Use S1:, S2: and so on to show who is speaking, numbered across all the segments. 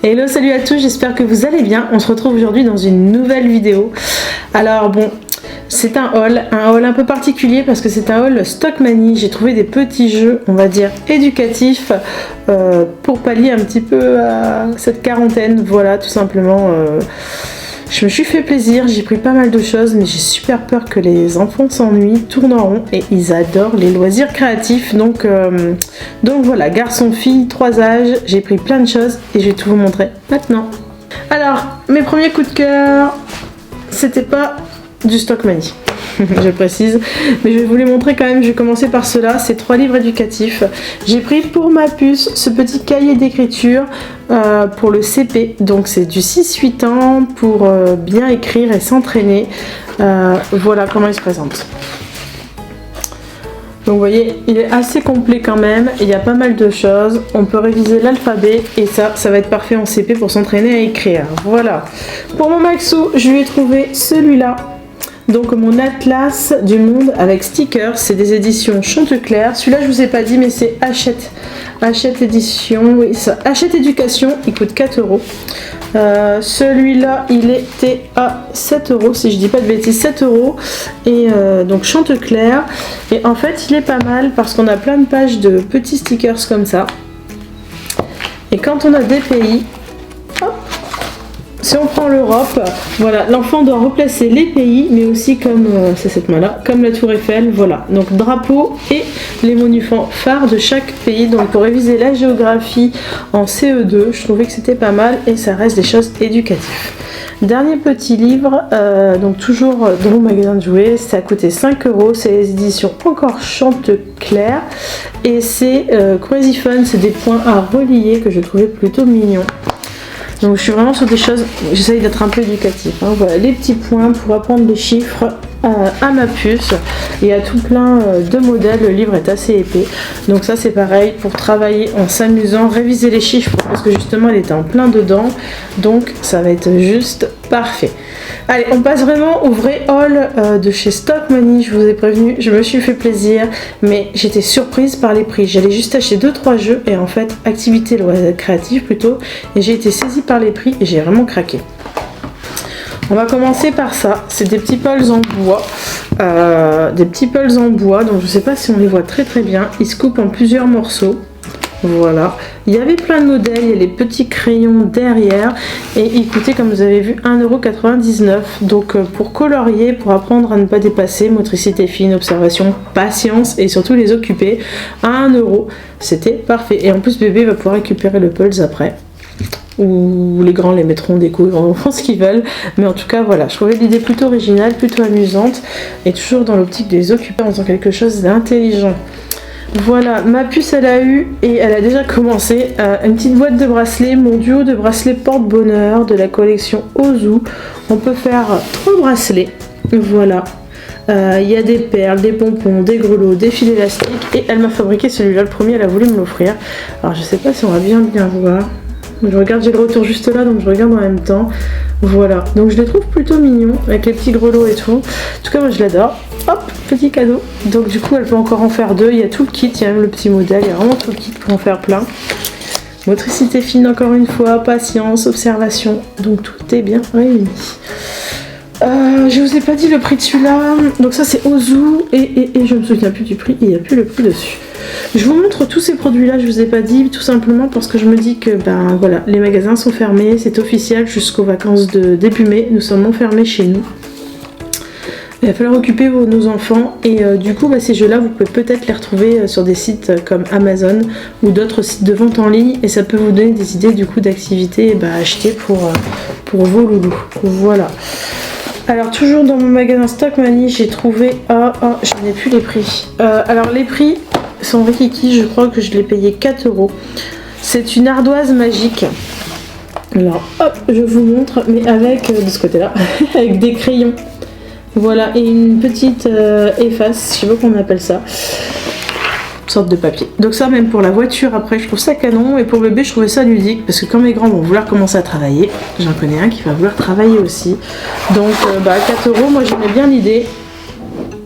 S1: Hello, salut à tous, j'espère que vous allez bien. On se retrouve aujourd'hui dans une nouvelle vidéo. Alors bon, c'est un haul un peu particulier parce que c'est un haul Stockmanie. J'ai trouvé des petits jeux, on va dire, éducatifs pour pallier un petit peu à cette quarantaine. Voilà, tout simplement. Je me suis fait plaisir, j'ai pris pas mal de choses, mais j'ai super peur que les enfants s'ennuient, tournent en rond, et ils adorent les loisirs créatifs. Donc voilà, garçon, fille, 3 âges, j'ai pris plein de choses et je vais tout vous montrer maintenant. Alors, mes premiers coups de cœur, c'était pas du Stockmanie. Je précise, mais je vais vous les montrer quand même. Je vais commencer par cela, c'est 3 livres éducatifs. J'ai pris pour ma puce ce petit cahier d'écriture pour le CP, donc c'est du 6-8 ans pour bien écrire et s'entraîner. Voilà comment il se présente. Donc vous voyez, il est assez complet quand même, il y a pas mal de choses, on peut réviser l'alphabet et ça va être parfait en CP pour s'entraîner à écrire. Voilà. Pour mon Maxou, je lui ai trouvé celui-là. Donc mon atlas du monde avec stickers, c'est des éditions Chantecler. Celui-là je vous ai pas dit mais c'est Hachette édition, oui ça, Hachette éducation, il coûte 4 €. Celui-là il était à 7 € si je dis pas de bêtises, 7 € et donc Chantecler. Et en fait il est pas mal parce qu'on a plein de pages de petits stickers comme ça. Et quand on a des pays, hop, si on prend l'Europe, voilà, l'enfant doit replacer les pays, mais aussi comme, c'est cette main-là, comme la Tour Eiffel, voilà. Donc drapeau et les monuments phares de chaque pays. Donc pour réviser la géographie en CE2, je trouvais que c'était pas mal et ça reste des choses éducatives. Dernier petit livre, donc toujours dans mon magasin de jouets, ça a coûté 5 €, c'est les éditions encore Chantecler et c'est Crazy Fun, c'est des points à relier que je trouvais plutôt mignons. Donc je suis vraiment sur des choses, j'essaye d'être un peu éducatif. Hein. Voilà, les petits points pour apprendre les chiffres à ma puce. Il y a tout plein de modèles, le livre est assez épais. Donc ça c'est pareil, pour travailler en s'amusant, réviser les chiffres, parce que justement elle était en plein dedans. Donc ça va être juste parfait. Allez, on passe vraiment au vrai haul de chez Stockmanie. Je vous ai prévenu, je me suis fait plaisir, mais j'étais surprise par les prix. J'allais juste acheter 2-3 jeux et en fait, activité créative plutôt, et j'ai été saisie par les prix et j'ai vraiment craqué. On va commencer par ça, c'est des petits pulls en bois, donc je sais pas si on les voit très bien, ils se coupent en plusieurs morceaux. Voilà, il y avait plein de modèles, il y a les petits crayons derrière et ils coûtaient comme vous avez vu 1,99 €. Donc pour colorier, pour apprendre à ne pas dépasser, motricité fine, observation, patience et surtout les occuper, à 1 €, c'était parfait. Et en plus bébé va pouvoir récupérer le pulse après. Ou les grands les mettront des coups, ils font ce qu'ils veulent, mais en tout cas voilà, je trouvais l'idée plutôt originale, plutôt amusante et toujours dans l'optique de les occuper en faisant quelque chose d'intelligent. Voilà, ma puce elle a eu et elle a déjà commencé une petite boîte de bracelets, mon duo de bracelets porte-bonheur de la collection Ozu. On peut faire 3 bracelets, voilà. Il y a des perles, des pompons, des grelots, des fils élastiques et elle m'a fabriqué celui-là, le premier elle a voulu me l'offrir. Alors je sais pas si on va bien voir. Je regarde, j'ai le retour juste là, donc je regarde en même temps. Voilà, donc je les trouve plutôt mignons, avec les petits grelots et tout. En tout cas, moi je l'adore. Hop, petit cadeau. Donc du coup, elle peut encore en faire 2. Il y a tout le kit, il y a même le petit modèle, il y a vraiment tout le kit pour en faire plein. Motricité fine encore une fois, patience, observation. Donc tout est bien réuni. Je vous ai pas dit le prix de celui-là. Donc ça c'est Ozu et je me souviens plus du prix, il n'y a plus le prix dessus. Je vous montre tous ces produits-là, je vous ai pas dit, tout simplement parce que je me dis que ben voilà, les magasins sont fermés, c'est officiel jusqu'aux vacances de début mai, nous sommes enfermés chez nous. Il va falloir occuper nos enfants et du coup ces jeux-là vous pouvez peut-être les retrouver sur des sites comme Amazon ou d'autres sites de vente en ligne et ça peut vous donner des idées du coup d'activités à acheter pour vos loulous. Voilà. Alors toujours dans mon magasin Stockmanie, j'ai trouvé, j'en ai plus les prix. Alors les prix sont rikiki, je crois que je l'ai payé 4 €. C'est une ardoise magique. Alors hop, je vous montre, mais avec de ce côté-là, avec des crayons. Voilà, et une petite efface, je sais pas comment on appelle ça. Une sorte de papier. Donc ça même pour la voiture après je trouve ça canon et pour bébé je trouvais ça ludique parce que quand mes grands vont vouloir commencer à travailler, j'en connais un qui va vouloir travailler aussi. Donc 4 €, moi j'aimais bien l'idée.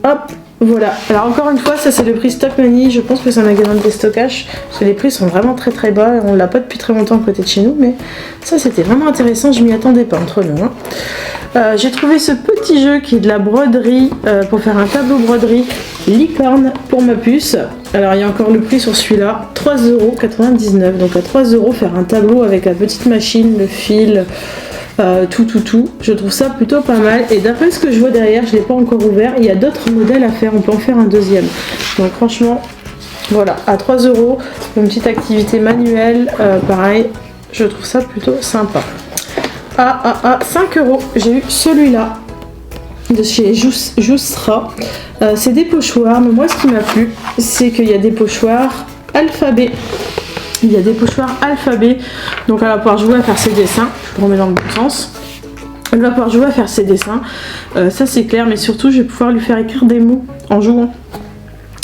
S1: hop, voilà. Alors encore une fois, ça c'est le prix Stockmanny. Je pense que c'est un magasin de déstockage parce que les prix sont vraiment très très bas. On l'a pas depuis très longtemps à côté de chez nous, mais ça c'était vraiment intéressant. Je m'y attendais pas entre nous. Hein. J'ai trouvé ce petit jeu qui est de la broderie pour faire un tableau broderie licorne pour ma puce. Alors il y a encore le prix sur celui-là, 3,99 €. Donc à 3 € faire un tableau avec la petite machine, le fil. Tout, je trouve ça plutôt pas mal et d'après ce que je vois derrière, je l'ai pas encore ouvert, il y a d'autres modèles à faire, on peut en faire un deuxième, donc franchement voilà, à 3 €, une petite activité manuelle, pareil, je trouve ça plutôt sympa. À 5 €, j'ai eu celui-là de chez Joustra, c'est des pochoirs, mais moi ce qui m'a plu c'est qu'il y a des pochoirs alphabet. Il y a des pochoirs alphabet, donc elle va pouvoir jouer à faire ses dessins. Je le remets dans le bon sens. Elle va pouvoir jouer à faire ses dessins, ça c'est clair, mais surtout je vais pouvoir lui faire écrire des mots en jouant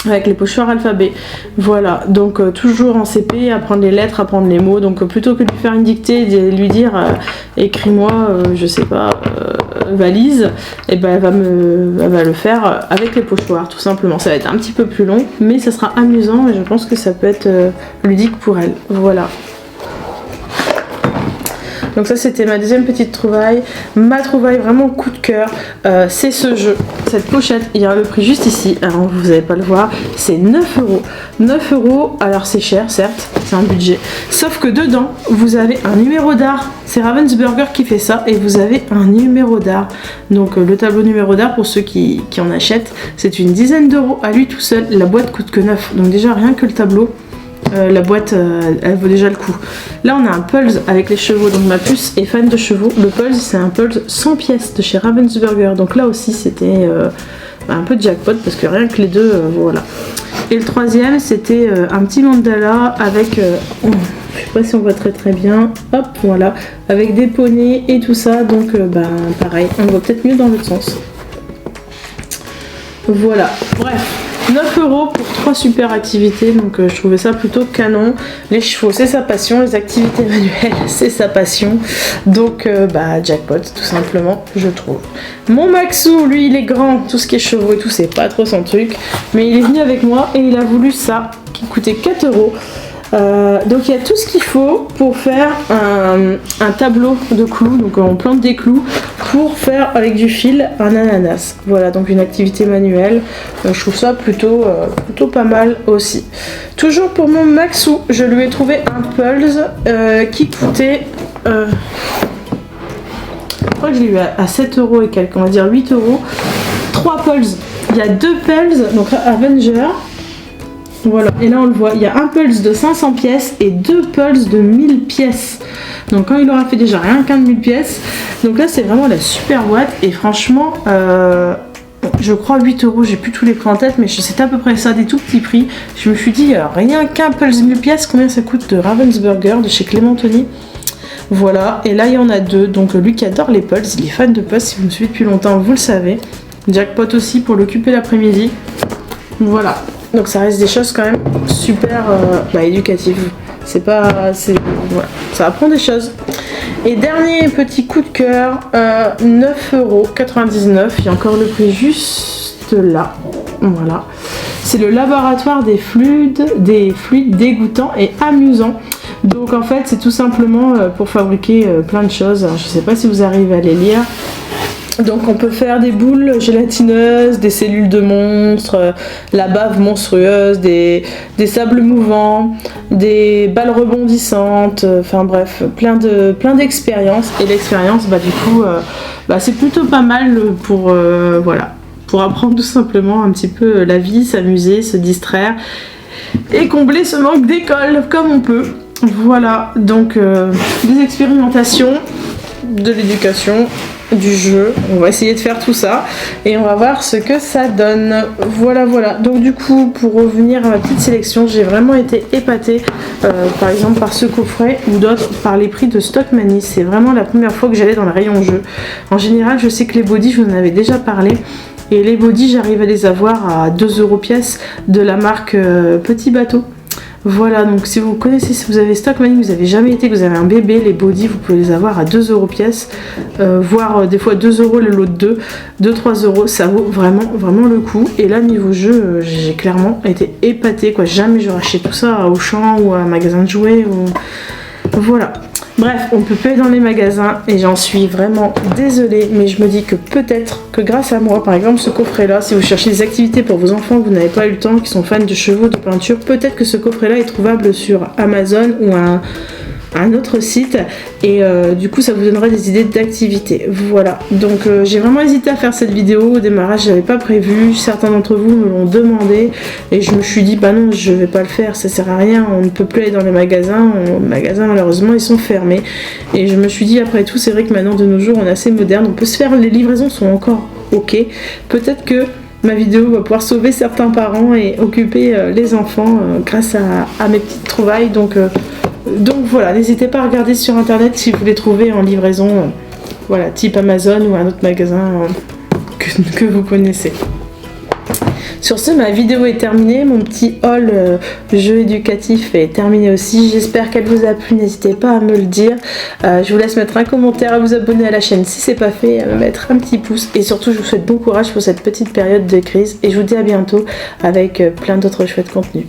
S1: avec les pochoirs alphabet. Voilà, donc toujours en CP, apprendre les lettres, apprendre les mots. Donc plutôt que de lui faire une dictée, de lui dire écris-moi, je sais pas, valise, et ben elle va le faire avec les pochoirs, tout simplement. Ça va être un petit peu plus long, mais ça sera amusant et je pense que ça peut être ludique pour elle. Voilà. Donc ça c'était ma deuxième petite trouvaille. Ma trouvaille vraiment coup de cœur, c'est ce jeu, cette pochette. Il y a le prix juste ici, alors vous n'allez pas le voir, c'est 9 €. 9 €, alors c'est cher certes, c'est un budget. Sauf que dedans, vous avez un numéro d'art. C'est Ravensburger qui fait ça et vous avez un numéro d'art. Donc le tableau numéro d'art, pour ceux qui en achètent, c'est une dizaine d'euros à lui tout seul. La boîte coûte que 9, donc déjà rien que le tableau. La boîte elle vaut déjà le coup. Là on a un Pulse avec les chevaux, donc ma puce est fan de chevaux. Le Pulse c'est un Pulse 100 pièces de chez Ravensburger, donc là aussi c'était un peu de jackpot parce que rien que les deux, voilà. Et le troisième c'était un petit mandala avec, je sais pas si on voit très très bien, hop voilà, avec des poneys et tout ça, donc pareil, on voit peut-être mieux dans l'autre sens. Voilà, bref. 9 € pour 3 super activités, donc je trouvais ça plutôt canon. Les chevaux c'est sa passion, les activités manuelles c'est sa passion, donc jackpot tout simplement je trouve. Mon Maxou lui il est grand, tout ce qui est chevaux et tout c'est pas trop son truc, mais il est venu avec moi et il a voulu ça qui coûtait 4 €. Donc il y a tout ce qu'il faut pour faire un tableau de clous, donc on plante des clous pour faire avec du fil un ananas. Voilà, donc une activité manuelle, je trouve ça plutôt pas mal aussi. Toujours pour mon Maxou, je lui ai trouvé un Pulse qui coûtait, je crois que je l'ai eu à 7 € et quelques, on va dire 8 €. 3 Pulse, il y a 2 Pulse, donc Avenger. Voilà, et là on le voit, il y a un Pulse de 500 pièces et 2 Pulse de 1000 pièces. Donc quand il aura fait déjà rien qu'un de 1000 pièces, donc là c'est vraiment la super boîte et franchement, je crois 8 €, j'ai plus tous les prix en tête, mais c'était à peu près ça, des tout petits prix. Je me suis dit, rien qu'un Pulse 1000 pièces, combien ça coûte de Ravensburger, de chez Clémentoni. Voilà, et là il y en a 2, donc lui qui adore les Pulse, il est fan de Pulse, si vous me suivez depuis longtemps, vous le savez. Jackpot aussi pour l'occuper l'après-midi. Voilà. Donc ça reste des choses quand même super éducatives. C'est pas... voilà, ça apprend des choses. Et dernier petit coup de cœur, 9,99 €. Il y a encore le prix juste là. Voilà. C'est le laboratoire des fluides dégoûtants et amusants. Donc en fait c'est tout simplement pour fabriquer plein de choses. Alors, je sais pas si vous arrivez à les lire. Donc on peut faire des boules gélatineuses, des cellules de monstres, la bave monstrueuse, des sables mouvants, des balles rebondissantes, enfin bref, plein d'expériences. Et l'expérience, du coup, c'est plutôt pas mal pour apprendre tout simplement un petit peu la vie, s'amuser, se distraire et combler ce manque d'école comme on peut. Voilà, donc des expérimentations, de l'éducation, du jeu, on va essayer de faire tout ça et on va voir ce que ça donne. Voilà, donc du coup pour revenir à ma petite sélection, j'ai vraiment été épatée par exemple par ce coffret ou d'autres par les prix de Stockmanny. C'est vraiment la première fois que j'allais dans le rayon jeu. En général je sais que les bodys, je vous en avais déjà parlé, et les bodys j'arrive à les avoir à 2 € pièce de la marque Petit Bateau. Voilà, donc si vous connaissez, si vous avez Stockmann, vous avez jamais été, que vous avez un bébé, les body, vous pouvez les avoir à 2 € pièce, voire des fois 2 € le lot de 2-3 €, ça vaut vraiment le coup. Et là, niveau jeu, j'ai clairement été épatée, quoi. Jamais j'aurais acheté tout ça à Auchan ou à un magasin de jouets. Voilà. Bref, on peut payer dans les magasins et j'en suis vraiment désolée, mais je me dis que peut-être que grâce à moi, par exemple ce coffret là, si vous cherchez des activités pour vos enfants, que vous n'avez pas eu le temps, qui sont fans de chevaux, de peinture, peut-être que ce coffret là est trouvable sur Amazon ou un autre site et du coup ça vous donnera des idées d'activités. Voilà, donc j'ai vraiment hésité à faire cette vidéo. Au démarrage j'avais pas prévu, certains d'entre vous me l'ont demandé et je me suis dit bah non, je vais pas le faire, ça sert à rien, on ne peut plus aller dans les magasins, les magasins malheureusement ils sont fermés. Et je me suis dit après tout, c'est vrai que maintenant de nos jours on est assez moderne, on peut se faire, les livraisons sont encore ok, peut-être que ma vidéo va pouvoir sauver certains parents et occuper les enfants grâce à mes petites trouvailles. Donc voilà, n'hésitez pas à regarder sur internet si vous les trouvez en livraison, voilà, type Amazon ou un autre magasin que vous connaissez. Sur ce, ma vidéo est terminée, mon petit haul jeu éducatif est terminé aussi. J'espère qu'elle vous a plu, n'hésitez pas à me le dire. Je vous laisse mettre un commentaire, à vous abonner à la chaîne si c'est pas fait, à me mettre un petit pouce. Et surtout, je vous souhaite bon courage pour cette petite période de crise. Et je vous dis à bientôt avec plein d'autres chouettes contenus.